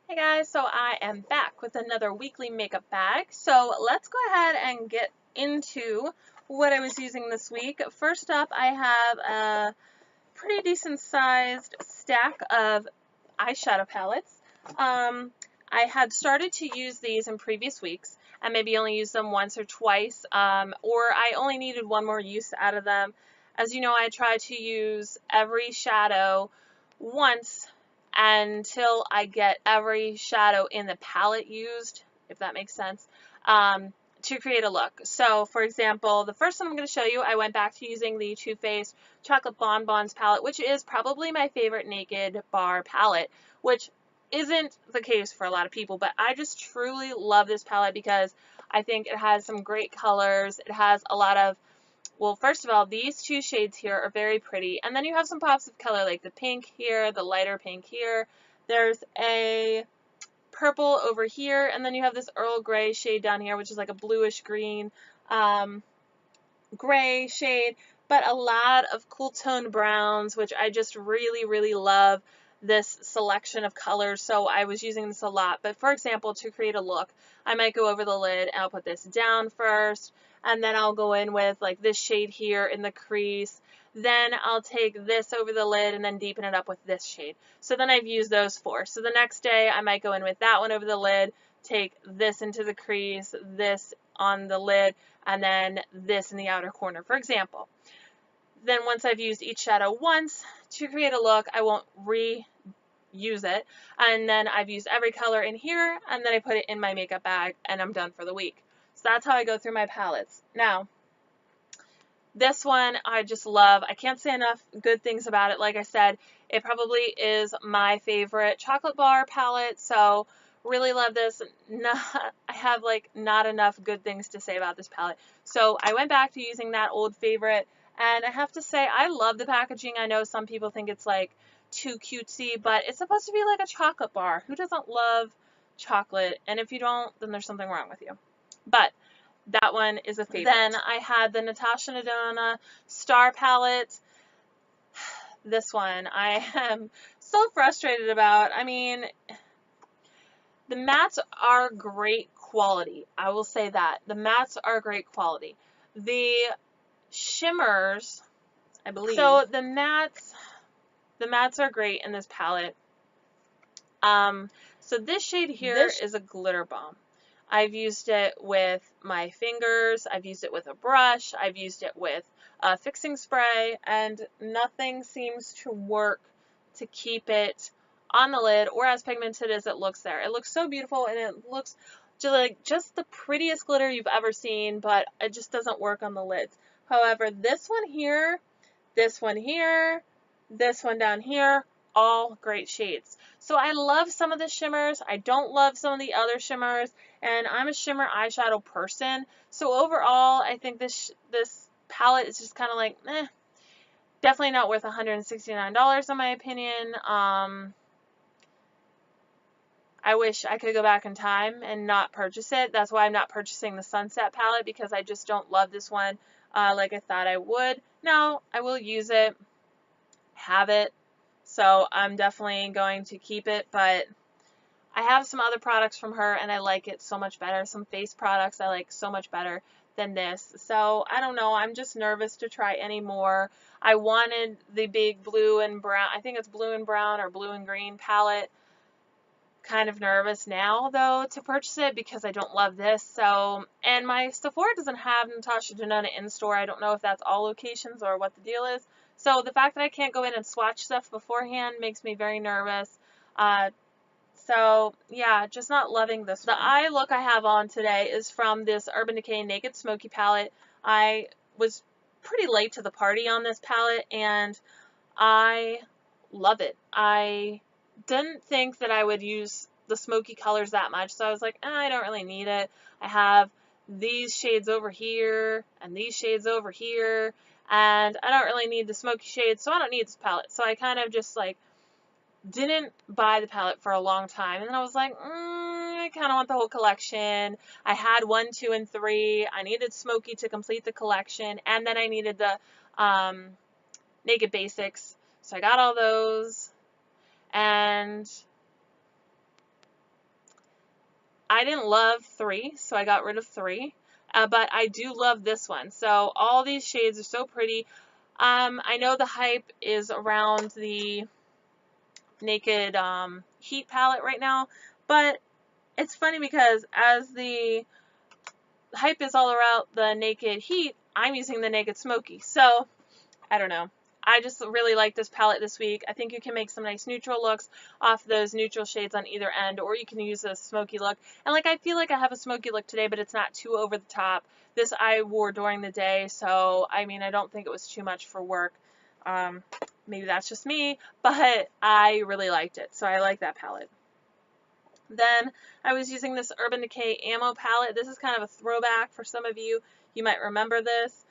Hey guys, so I am back with another weekly makeup bag. So let's go ahead and get into what I was using this week. First up, I have a pretty decent sized stack of eyeshadow palettes. I had started to use these in previous weeks and maybe only used them once or twice, or I only needed one more use out of them. As you know, I try to use every shadow once until I get every shadow in the palette used, if that makes sense, to create a look. So, for example, the first one I'm going to show you, I went back to using the Too Faced Chocolate Bonbons palette, which is probably my favorite Naked Bar palette, which isn't the case for a lot of people, but I just truly love this palette because I think it has some great colors. It has a lot of, well, first of all, these two shades here are very pretty, and then you have some pops of color like the pink here, the lighter pink here. There's a purple over here, and then you have this Earl Grey shade down here, which is like a bluish green gray shade, but a lot of cool toned browns, which I just really love this selection of colors, so I was using this a lot. But for example, to create a look, I might go over the lid and I'll put this down first, and then I'll go in with like this shade here in the crease. Then I'll take this over the lid and then deepen it up with this shade. So then I've used those four. So the next day I might go in with that one over the lid, take this into the crease, this on the lid, and then this in the outer corner, for example. Then once I've used each shadow once to create a look, I won't reuse it. And then I've used every color in here, and then I put it in my makeup bag, and I'm done for the week. So that's how I go through my palettes. Now, this one I just love. I can't say enough good things about it. Like I said, it probably is my favorite chocolate bar palette, so really love this. I have like not enough good things to say about this palette. So I went back to using that old favorite, and I have to say I love the packaging. I know some people think it's like too cutesy, but it's supposed to be like a chocolate bar. Who doesn't love chocolate? And if you don't, then there's something wrong with you. But that one is a favorite. Then I had the Natasha Denona Star Palette. This one I am so frustrated about. I mean, the mattes are great quality. I will say that. The mattes are great quality. The shimmers, I believe. So the mattes are great in this palette. So this shade here is a glitter bomb. I've used it with my fingers, I've used it with a brush, I've used it with a fixing spray, and nothing seems to work to keep it on the lid or as pigmented as it looks there. It looks so beautiful, and it looks just the prettiest glitter you've ever seen, but it just doesn't work on the lids. However, this one here, this one here, this one down here, all great shades. So I love some of the shimmers. I don't love some of the other shimmers, and I'm a shimmer eyeshadow person. So overall, I think this palette is just kind of like, definitely not worth $169 in my opinion. I wish I could go back in time and not purchase it. That's why I'm not purchasing the Sunset palette, because I just don't love this one like I thought I would. Now, I will use it, have it, so I'm definitely going to keep it, but I have some other products from her and I like it so much better. Some face products I like so much better than this. So I don't know, I'm just nervous to try any more. I wanted the big blue and brown, I think it's blue and brown or blue and green palette. Kind of nervous now though to purchase it because I don't love this. So, and my Sephora doesn't have Natasha Denona in store. I don't know if that's all locations or what the deal is. So the fact that I can't go in and swatch stuff beforehand makes me very nervous. So yeah, just not loving this one. The eye look I have on today is from this Urban Decay Naked Smoky palette. I was pretty late to the party on this palette and I love it. I didn't think that I would use the smoky colors that much, so I was like, I don't really need it. I have these shades over here and these shades over here, and I don't really need the smoky shades, so I don't need this palette. So I kind of just like didn't buy the palette for a long time, and then I was like, I kind of want the whole collection. I had 1, 2, and 3. I needed smoky to complete the collection, and then I needed the Naked Basics. So I got all those, and I didn't love 3, so I got rid of 3. But I do love this one. So all these shades are so pretty. I know the hype is around the Naked Heat palette right now, but it's funny because as the hype is all around the Naked Heat, I'm using the Naked Smoky. So I don't know. I just really like this palette this week. I think you can make some nice neutral looks off those neutral shades on either end, or you can use a smoky look. And like I feel like I have a smoky look today, but it's not too over the top. This I wore during the day, so I mean, I don't think it was too much for work. Maybe that's just me, but I really liked it. So I like that palette. Then I was using this Urban Decay Ammo palette. This is kind of a throwback for some of you. You might remember this.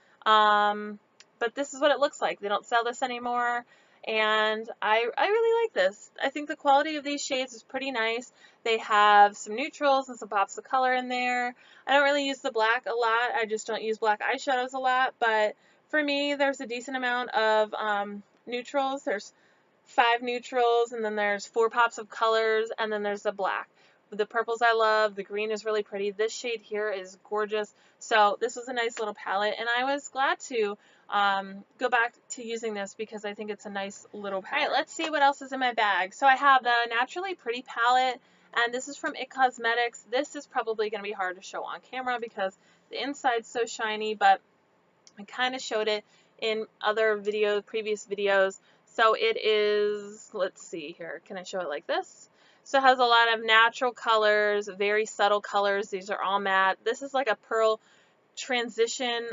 But this is what it looks like. They don't sell this anymore, and I really like this. I think the quality of these shades is pretty nice. They have some neutrals and some pops of color in there. I don't really use the black a lot. I just don't use black eyeshadows a lot, but for me, there's a decent amount of neutrals. There's 5 neutrals, and then there's 4 pops of colors, and then there's the black. The purples I love, the green is really pretty. This shade here is gorgeous. So this was a nice little palette, and I was glad to go back to using this because I think it's a nice little palette. All right, let's see what else is in my bag. So I have the Naturally Pretty palette, and this is from IT Cosmetics. This is probably going to be hard to show on camera because the inside's so shiny, but I kind of showed it in other previous videos. So it is, let's see here, can I show it like this? So it has a lot of natural colors, very subtle colors. These are all matte. This is like a pearl transition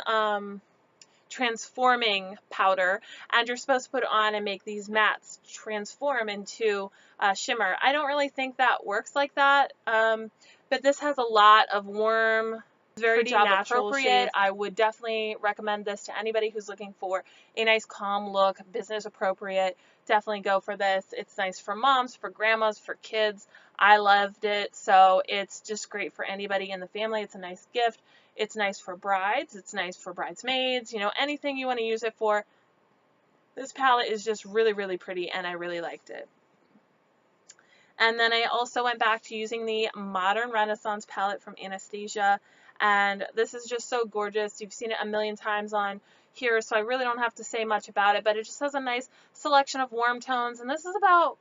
transforming powder, and you're supposed to put it on and make these mattes transform into shimmer. I don't really think that works like that, but this has a lot of warm, very job appropriate. I would definitely recommend this to anybody who's looking for a nice calm look, business appropriate. Definitely go for this. It's nice for moms, for grandmas, for kids. I loved it, so it's just great for anybody in the family. It's a nice gift. It's nice for brides. It's nice for bridesmaids. You know, anything you want to use it for. This palette is just really, really pretty, and I really liked it. And then I also went back to using the Modern Renaissance palette from Anastasia. And this is just so gorgeous. You've seen it a million times on here, so I really don't have to say much about it, but it just has a nice selection of warm tones, and this is about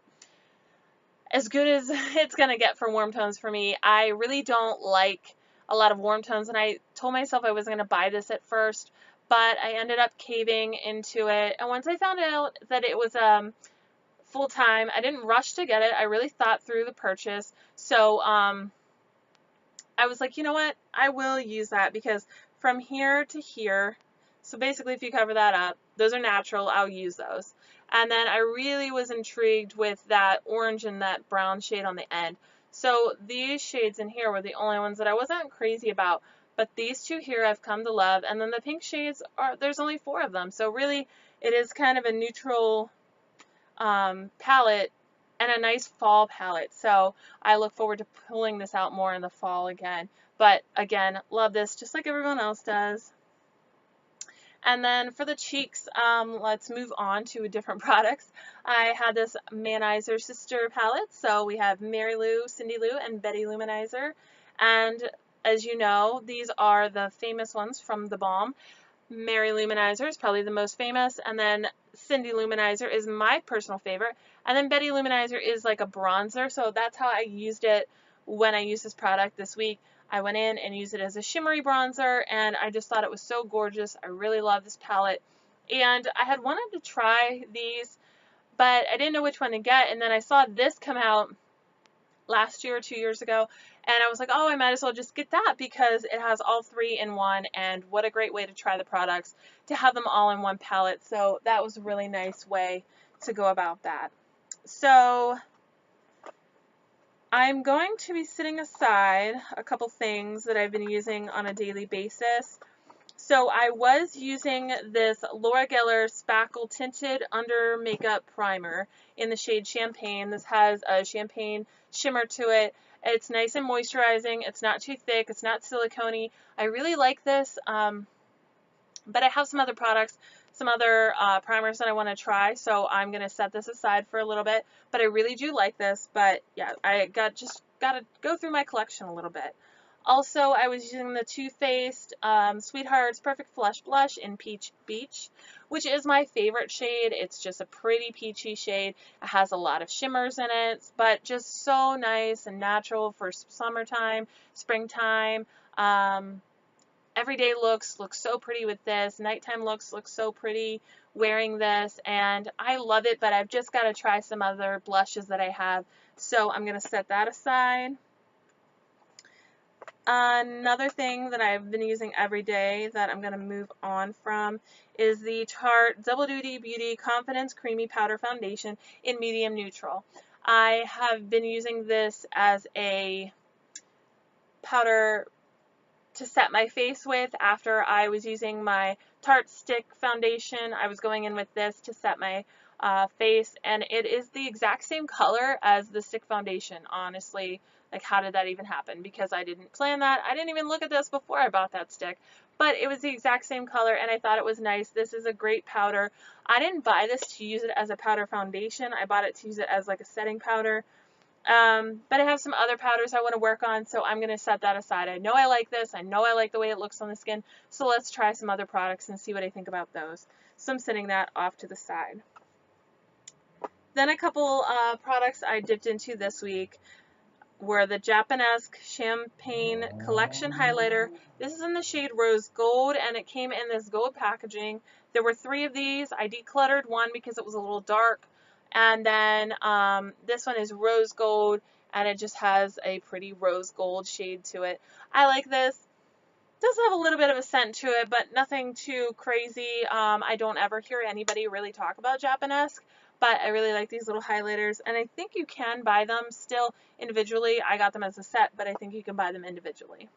as good as it's going to get for warm tones for me. I really don't like a lot of warm tones, and I told myself I wasn't going to buy this at first, but I ended up caving into it, and once I found out that it was full-time, I didn't rush to get it. I really thought through the purchase, so I was like, you know what, I will use that because from here to here, so basically if you cover that up, those are natural, I'll use those. And then I really was intrigued with that orange and that brown shade on the end. So these shades in here were the only ones that I wasn't crazy about, but these two here I've come to love, and then the pink shades, there's only 4 of them, so really it is kind of a neutral palette and a nice fall palette. So I look forward to pulling this out more in the fall again. But again, love this just like everyone else does. And then for the cheeks, let's move on to different products. I had this Manizer Sister palette. So we have Mary Lou, Cindy Lou, and Betty Luminizer. And as you know, these are the famous ones from the Balm. Mary Luminizer is probably the most famous, and then Cindy Luminizer is my personal favorite, and then Betty Luminizer is like a bronzer, so that's how I used it when I used this product this week. I went in and used it as a shimmery bronzer, and I just thought it was so gorgeous. I really love this palette, and I had wanted to try these, but I didn't know which one to get, and then I saw this come out last year or 2 years ago, and I was like, oh, I might as well just get that because it has all 3 in one, and what a great way to try the products, to have them all in one palette. So that was a really nice way to go about that. So I'm going to be setting aside a couple things that I've been using on a daily basis. So I was using this Laura Geller Spackle Tinted Under Makeup Primer in the shade Champagne. This has a champagne shimmer to it. It's nice and moisturizing. It's not too thick. It's not silicone-y. I really like this, but I have some other products, some other primers that I want to try, so I'm going to set this aside for a little bit. But I really do like this. But yeah, I got got to go through my collection a little bit. Also, I was using the Too Faced Sweethearts Perfect Flush Blush in Peach Beach, which is my favorite shade. It's just a pretty peachy shade. It has a lot of shimmers in it, but just so nice and natural for summertime, springtime. Everyday looks look so pretty with this. Nighttime looks look so pretty wearing this, and I love it, but I've just got to try some other blushes that I have. So I'm going to set that aside. Another thing that I've been using every day that I'm going to move on from is the Tarte Double Duty Beauty Confidence Creamy Powder Foundation in medium neutral. I have been using this as a powder to set my face with after I was using my Tarte Stick foundation. I was going in with this to set my face, and it is the exact same color as the stick foundation. Honestly, like, how did that even happen? Because I didn't plan that. I didn't even look at this before I bought that stick, but it was the exact same color, and I thought it was nice. This is a great powder. I didn't buy this to use it as a powder foundation. I bought it to use it as like a setting powder. But I have some other powders I want to work on, so I'm going to set that aside. I know I like this. I know I like the way it looks on the skin, so let's try some other products and see what I think about those. So I'm setting that off to the side. Then a couple products I dipped into this week were the Japanesque Champagne Collection Highlighter. This is in the shade Rose Gold, and it came in this gold packaging. There were 3 of these. I decluttered one because it was a little dark. And then this one is Rose Gold, and it just has a pretty rose gold shade to it. I like this. It does have a little bit of a scent to it, but nothing too crazy. I don't ever hear anybody really talk about Japanesque, but I really like these little highlighters, and I think you can buy them still individually. I got them as a set, but I think you can buy them individually.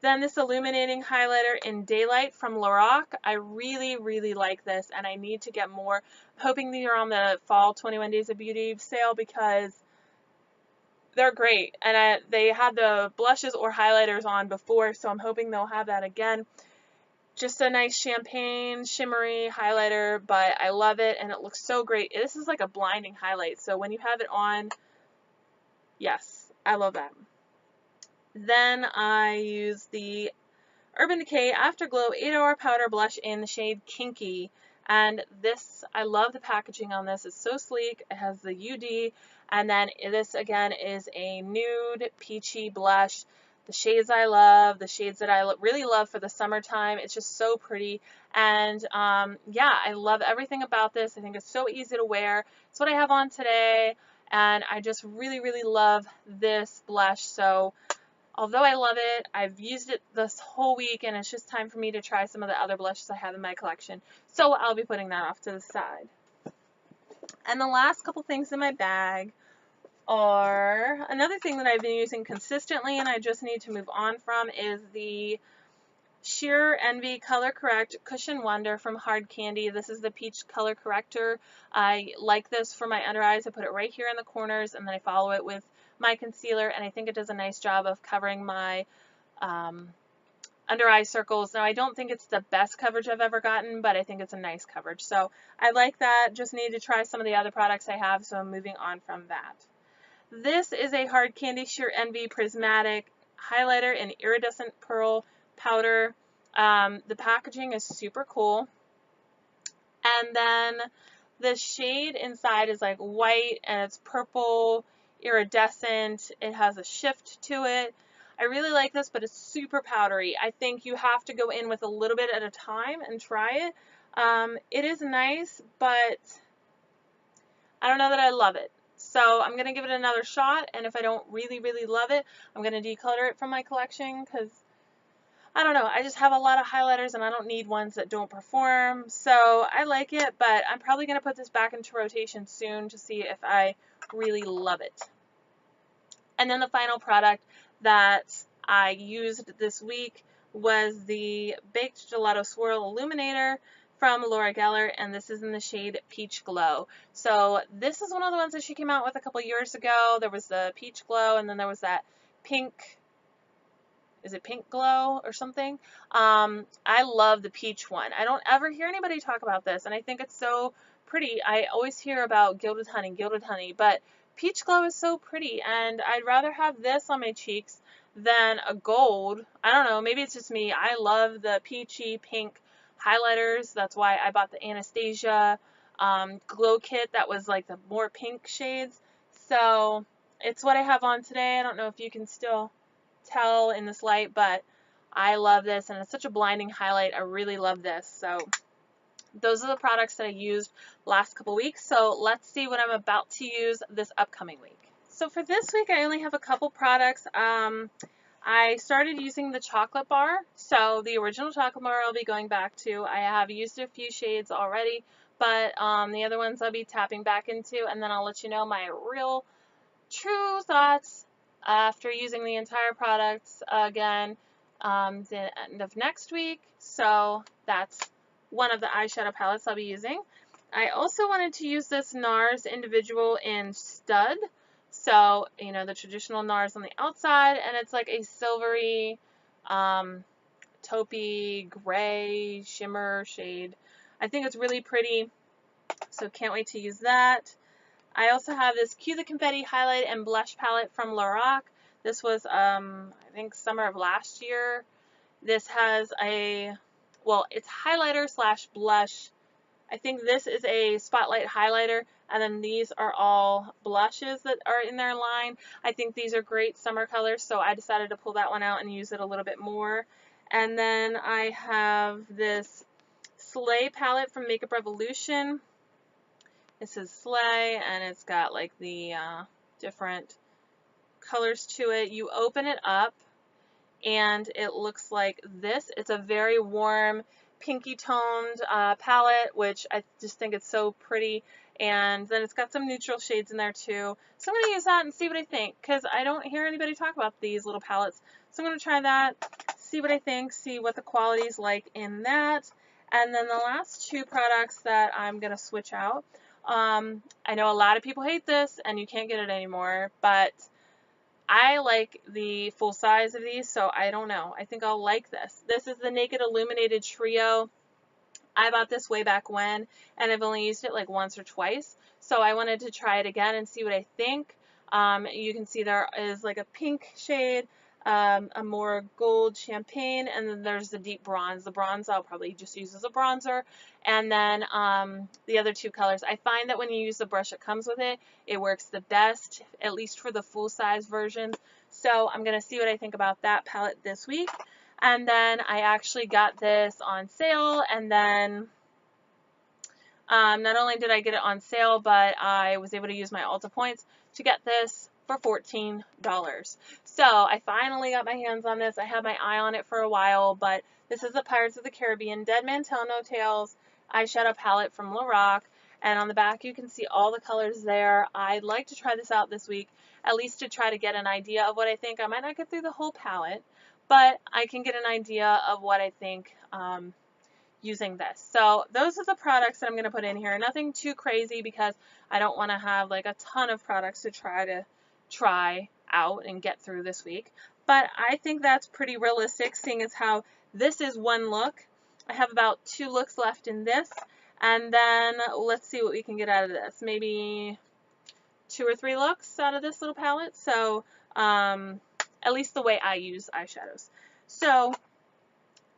Then this illuminating highlighter in Daylight from Lorac. I really, really like this, and I need to get more. I'm hoping these are on the fall 21 Days of Beauty sale because they're great, and they had the blushes or highlighters on before, so I'm hoping they'll have that again. Just a nice champagne shimmery highlighter, but I love it, and it looks so great. This is like a blinding highlight, so when you have it on, yes, I love that. Then I use the Urban Decay Afterglow 8-Hour Powder Blush in the shade Kinky. And this, I love the packaging on this. It's so sleek. It has the UD. And then this, again, is a nude peachy blush. The shades I love, the shades that I really love for the summertime. It's just so pretty. And yeah, I love everything about this. I think it's so easy to wear. It's what I have on today. And I just really, really love this blush. So although I love it, I've used it this whole week, and it's just time for me to try some of the other blushes I have in my collection. So I'll be putting that off to the side. And the last couple things in my bag are another thing that I've been using consistently and I just need to move on from is the Sheer Envy Color Correct Cushion Wonder from Hard Candy. This is the peach color corrector. I like this for my under eyes. I put it right here in the corners, and then I follow it with my concealer, and I think it does a nice job of covering my under eye circles. Now, I don't think it's the best coverage I've ever gotten, but I think it's a nice coverage. So I like that. Just need to try some of the other products I have, so I'm moving on from that. This is a Hard Candy Sheer Envy Prismatic Highlighter in Iridescent Pearl Powder. The packaging is super cool. And then the shade inside is like white, and it's purple, iridescent. It has a shift to it. I really like this, but it's super powdery. I think you have to go in with a little bit at a time and try it. It is nice, but I don't know that I love it. So I'm going to give it another shot, and if I don't really, really love it, I'm going to declutter it from my collection because, I don't know, I just have a lot of highlighters and I don't need ones that don't perform. So I like it, but I'm probably going to put this back into rotation soon to see if I really love it. And then the final product that I used this week was the Baked Gelato Swirl Illuminator from Laura Geller, and this is in the shade Peach Glow. So this is one of the ones that she came out with a couple years ago. There was the Peach Glow, and then there was that pink, is it Pink Glow or something? I love the peach one. I don't ever hear anybody talk about this, and I think it's so pretty. I always hear about gilded honey, but Peach Glow is so pretty, and I'd rather have this on my cheeks than a gold. I don't know, maybe it's just me. I love the peachy pink highlighters. That's why I bought the Anastasia glow kit that was like the more pink shades. So it's what I have on today. I don't know if you can still tell in this light, but I love this, and it's such a blinding highlight. I really love this. So those are the products that I used last couple weeks. So let's see what I'm about to use this upcoming week. So for this week, I only have a couple products. I started using the chocolate bar. So the original chocolate bar I'll be going back to. I have used a few shades already, but the other ones I'll be tapping back into, and then I'll let you know my real true thoughts after using the entire products again the end of next week. So that's one of the eyeshadow palettes I'll be using. I also wanted to use this NARS individual in Stud. So, you know, the traditional NARS on the outside, and it's like a silvery, taupey, gray, shimmer shade. I think it's really pretty, so can't wait to use that. I also have this Cue the Confetti highlight and blush palette from Lorac. This was, I think, summer of last year. This has a, well, it's highlighter slash blush. I think this is a spotlight highlighter, and then these are all blushes that are in their line. I think these are great summer colors, so I decided to pull that one out and use it a little bit more. And then I have this Slay palette from Makeup Revolution. It says Slay, and it's got like the different colors to it. You open it up, and it looks like this. It's a very warm, pinky toned palette, which I just think it's so pretty. And then it's got some neutral shades in there too. So I'm going to use that and see what I think, because I don't hear anybody talk about these little palettes. So I'm going to try that, see what I think, see what the quality is like in that. And then the last two products that I'm going to switch out. I know a lot of people hate this and you can't get it anymore, but I like the full size of these, so I don't know. I think I'll like this. This is the Naked Illuminated Trio. I bought this way back when, and I've only used it like once or twice, so I wanted to try it again and see what I think. You can see there is like a pink shade, a more gold champagne, and then there's the deep bronze. The bronze I'll probably just use as a bronzer, and then the other two colors. I find that when you use the brush that comes with it, it works the best, at least for the full-size versions. So I'm going to see what I think about that palette this week. And then I actually got this on sale, and then not only did I get it on sale, but I was able to use my Ulta points to get this for $14. So I finally got my hands on this. I had my eye on it for a while, but this is the Pirates of the Caribbean Dead Man Tell No Tales eyeshadow palette from Lorac. And on the back you can see all the colors there. I'd like to try this out this week, at least to try to get an idea of what I think. I might not get through the whole palette, but I can get an idea of what I think using this. So those are the products that I'm going to put in here. Nothing too crazy, because I don't want to have like a ton of products to try out and get through this week. But I think that's pretty realistic, seeing as how this is one look. I have about 2 looks left in this, and then let's see what we can get out of this. Maybe 2 or 3 looks out of this little palette. So at least the way I use eyeshadows. So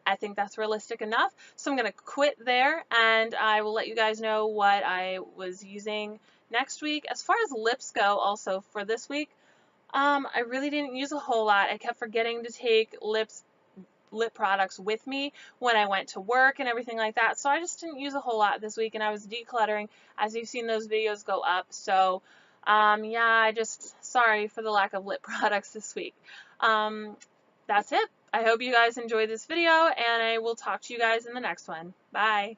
I think that's realistic enough. So I'm going to quit there, and I will let you guys know what I was using next week. As far as lips go, also for this week, I really didn't use a whole lot. I kept forgetting to take lip products with me when I went to work and everything like that. So I just didn't use a whole lot this week, and I was decluttering as you've seen those videos go up. So yeah, sorry for the lack of lip products this week. That's it. I hope you guys enjoyed this video, and I will talk to you guys in the next one. Bye.